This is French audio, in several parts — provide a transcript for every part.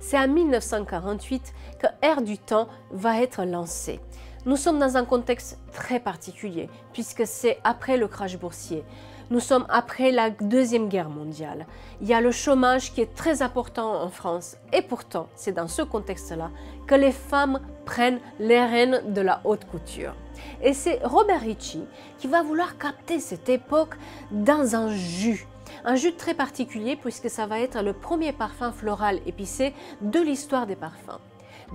C'est en 1948 que Air du Temps va être lancé. Nous sommes dans un contexte très particulier puisque c'est après le crash boursier. Nous sommes après la Deuxième Guerre mondiale. Il y a le chômage qui est très important en France et pourtant, c'est dans ce contexte-là que les femmes prennent les rênes de la haute couture. Et c'est Robert Ricci qui va vouloir capter cette époque dans un jus très particulier puisque ça va être le premier parfum floral épicé de l'histoire des parfums.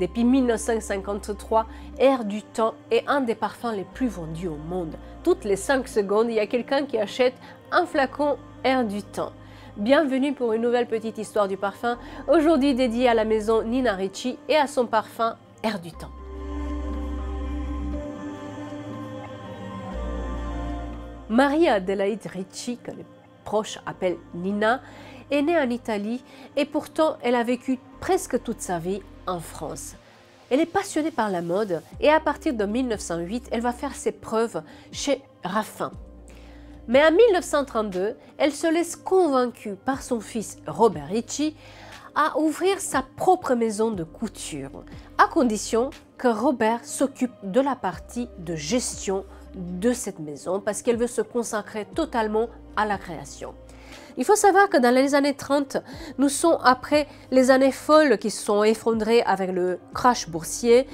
Depuis 1953, Air du Temps est un des parfums les plus vendus au monde. Toutes les 5 secondes, il y a quelqu'un qui achète un flacon Air du Temps. Bienvenue pour une nouvelle petite histoire du parfum, aujourd'hui dédiée à la maison Nina Ricci et à son parfum Air du Temps. Maria Adelaide Ricci, que les proches appellent Nina, est née en Italie et pourtant elle a vécu presque toute sa vie en France. Elle est passionnée par la mode et à partir de 1908, elle va faire ses preuves chez Raffin. Mais en 1932, elle se laisse convaincue par son fils Robert Ricci à ouvrir sa propre maison de couture, à condition que Robert s'occupe de la partie de gestion de cette maison parce qu'elle veut se consacrer totalement à la création. Il faut savoir que dans les années 30, nous sommes après les années folles qui se sont effondrées avec le crash boursier.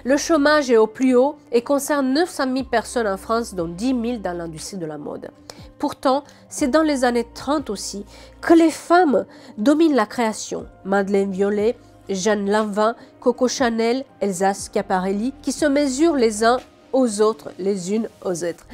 Le chômage est au plus haut et concerne 900 000 personnes en France, dont 10 000 dans l'industrie de la mode. Pourtant, c'est dans les années 30 aussi que les femmes dominent la création. Madeleine Violet, Jeanne Lanvin, Coco Chanel, Elsa Schiaparelli, qui se mesurent les uns aux autres, les unes aux autres.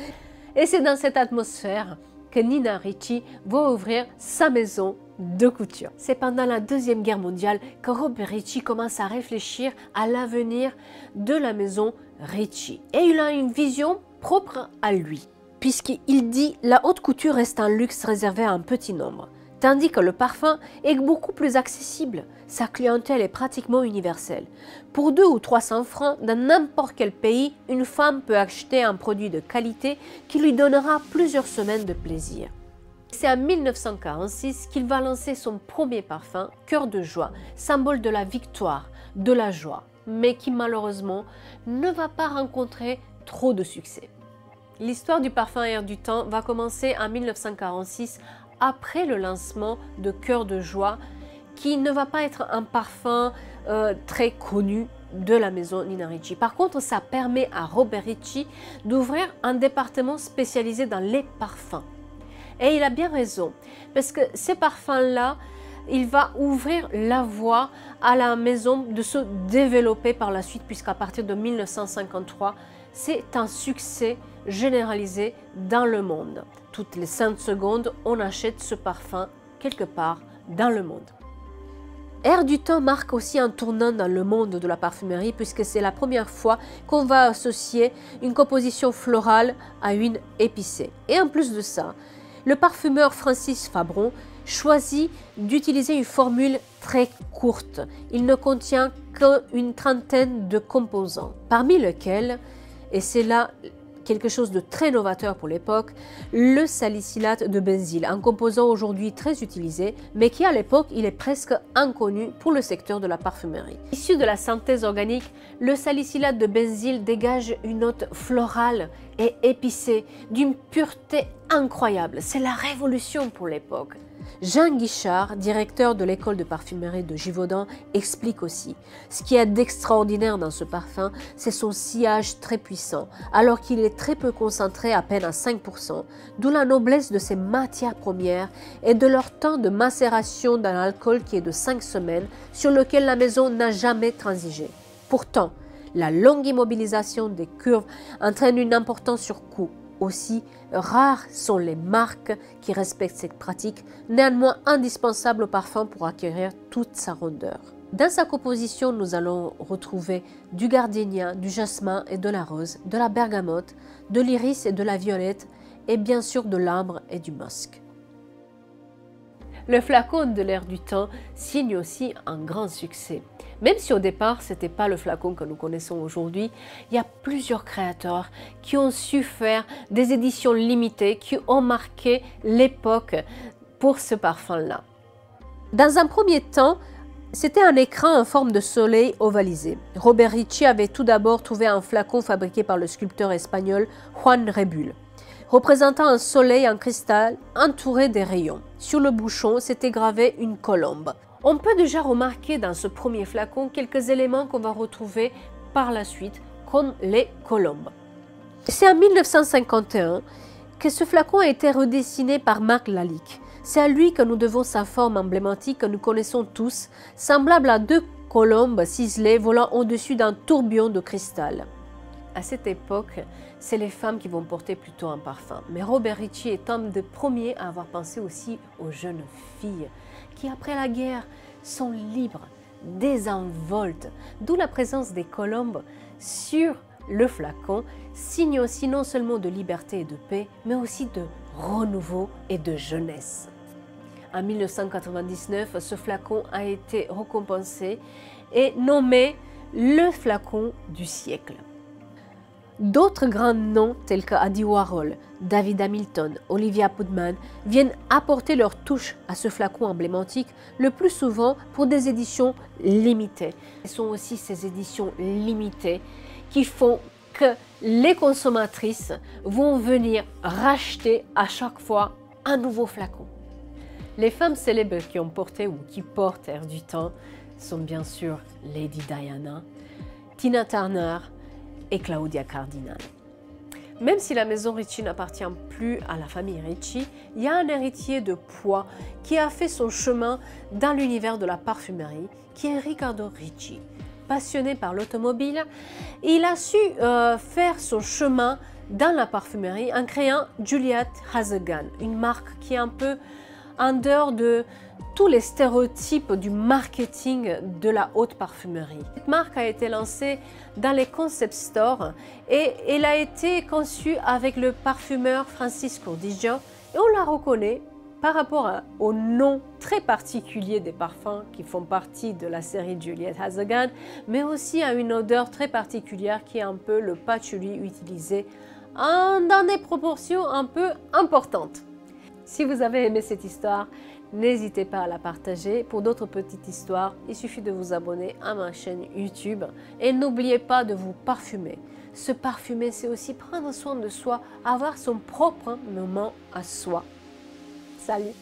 Et c'est dans cette atmosphère que Nina Ricci va ouvrir sa maison de couture. C'est pendant la Deuxième Guerre mondiale que Robert Ricci commence à réfléchir à l'avenir de la maison Ricci. Et il a une vision propre à lui, puisqu'il dit la haute couture reste un luxe réservé à un petit nombre, tandis que le parfum est beaucoup plus accessible. Sa clientèle est pratiquement universelle. Pour 200 ou 300 francs, dans n'importe quel pays, une femme peut acheter un produit de qualité qui lui donnera plusieurs semaines de plaisir. C'est en 1946 qu'il va lancer son premier parfum, Cœur de joie, symbole de la victoire, de la joie, mais qui malheureusement ne va pas rencontrer trop de succès. L'histoire du parfum Air du Temps va commencer en 1946 après le lancement de Cœur de joie, qui ne va pas être un parfum très connu de la maison Nina Ricci. Par contre, ça permet à Robert Ricci d'ouvrir un département spécialisé dans les parfums. Et il a bien raison, parce que ces parfums-là, il va ouvrir la voie à la maison de se développer par la suite, puisqu'à partir de 1953, c'est un succès généralisé dans le monde. Toutes les 5 secondes, on achète ce parfum quelque part dans le monde. Air du Temps marque aussi un tournant dans le monde de la parfumerie puisque c'est la première fois qu'on va associer une composition florale à une épicée. Et en plus de ça, le parfumeur Francis Fabron choisit d'utiliser une formule très courte. Il ne contient qu'une trentaine de composants, parmi lesquels, et c'est là quelque chose de très novateur pour l'époque, le salicylate de benzyle, un composant aujourd'hui très utilisé, mais qui à l'époque il est presque inconnu pour le secteur de la parfumerie. Issu de la synthèse organique, le salicylate de benzyle dégage une note florale et épicée, d'une pureté incroyable. C'est la révolution pour l'époque. Jean Guichard, directeur de l'école de parfumerie de Givaudan, explique aussi « Ce qui est d'extraordinaire dans ce parfum, c'est son sillage très puissant, alors qu'il est très peu concentré, à peine à 5%, d'où la noblesse de ses matières premières et de leur temps de macération dans l'alcool qui est de 5 semaines, sur lequel la maison n'a jamais transigé. Pourtant, la longue immobilisation des curves entraîne une importance sur coût. Aussi, rares sont les marques qui respectent cette pratique, néanmoins indispensable au parfum pour acquérir toute sa rondeur. Dans sa composition, nous allons retrouver du gardénia, du jasmin et de la rose, de la bergamote, de l'iris et de la violette, et bien sûr de l'ambre et du musc. Le flacon de l'Air du Temps signe aussi un grand succès. Même si au départ, ce n'était pas le flacon que nous connaissons aujourd'hui, il y a plusieurs créateurs qui ont su faire des éditions limitées qui ont marqué l'époque pour ce parfum-là. Dans un premier temps, C'était un écrin en forme de soleil ovalisé. Robert Ricci avait tout d'abord trouvé un flacon fabriqué par le sculpteur espagnol Juan Rebul, représentant un soleil en cristal entouré des rayons. Sur le bouchon, s'était gravée une colombe. On peut déjà remarquer dans ce premier flacon quelques éléments qu'on va retrouver par la suite, comme les colombes. C'est en 1951 que ce flacon a été redessiné par Marc Lalique. C'est à lui que nous devons sa forme emblématique que nous connaissons tous, semblable à deux colombes ciselées volant au-dessus d'un tourbillon de cristal. À cette époque, c'est les femmes qui vont porter plutôt un parfum. Mais Robert Ricci est un des premiers à avoir pensé aussi aux jeunes filles qui, après la guerre, sont libres, désenvoltes, d'où la présence des colombes sur le flacon, signe aussi non seulement de liberté et de paix, mais aussi de renouveau et de jeunesse. En 1999, ce flacon a été récompensé et nommé le flacon du siècle. D'autres grands noms tels que Andy Warhol, David Hamilton, Olivia Putman viennent apporter leur touche à ce flacon emblématique, le plus souvent pour des éditions limitées. Ce sont aussi ces éditions limitées qui font que les consommatrices vont venir racheter à chaque fois un nouveau flacon. Les femmes célèbres qui ont porté ou qui portent Air du Temps sont bien sûr Lady Diana, Tina Turner et Claudia Cardinal. Même si la maison Ricci n'appartient plus à la famille Ricci, il y a un héritier de poids qui a fait son chemin dans l'univers de la parfumerie, qui est Riccardo Ricci. Passionné par l'automobile, il a su faire son chemin dans la parfumerie en créant Juliette Hazegan, une marque qui est un peu en dehors de tous les stéréotypes du marketing de la haute parfumerie. Cette marque a été lancée dans les concept stores et elle a été conçue avec le parfumeur Francis Cordigian et on la reconnaît par rapport au nom très particulier des parfums qui font partie de la série Juliette Hazegan, mais aussi à une odeur très particulière qui est un peu le patchouli utilisé dans des proportions un peu importantes. Si vous avez aimé cette histoire, n'hésitez pas à la partager. Pour d'autres petites histoires, il suffit de vous abonner à ma chaîne YouTube. Et n'oubliez pas de vous parfumer. Se parfumer, c'est aussi prendre soin de soi, avoir son propre moment à soi. Salut!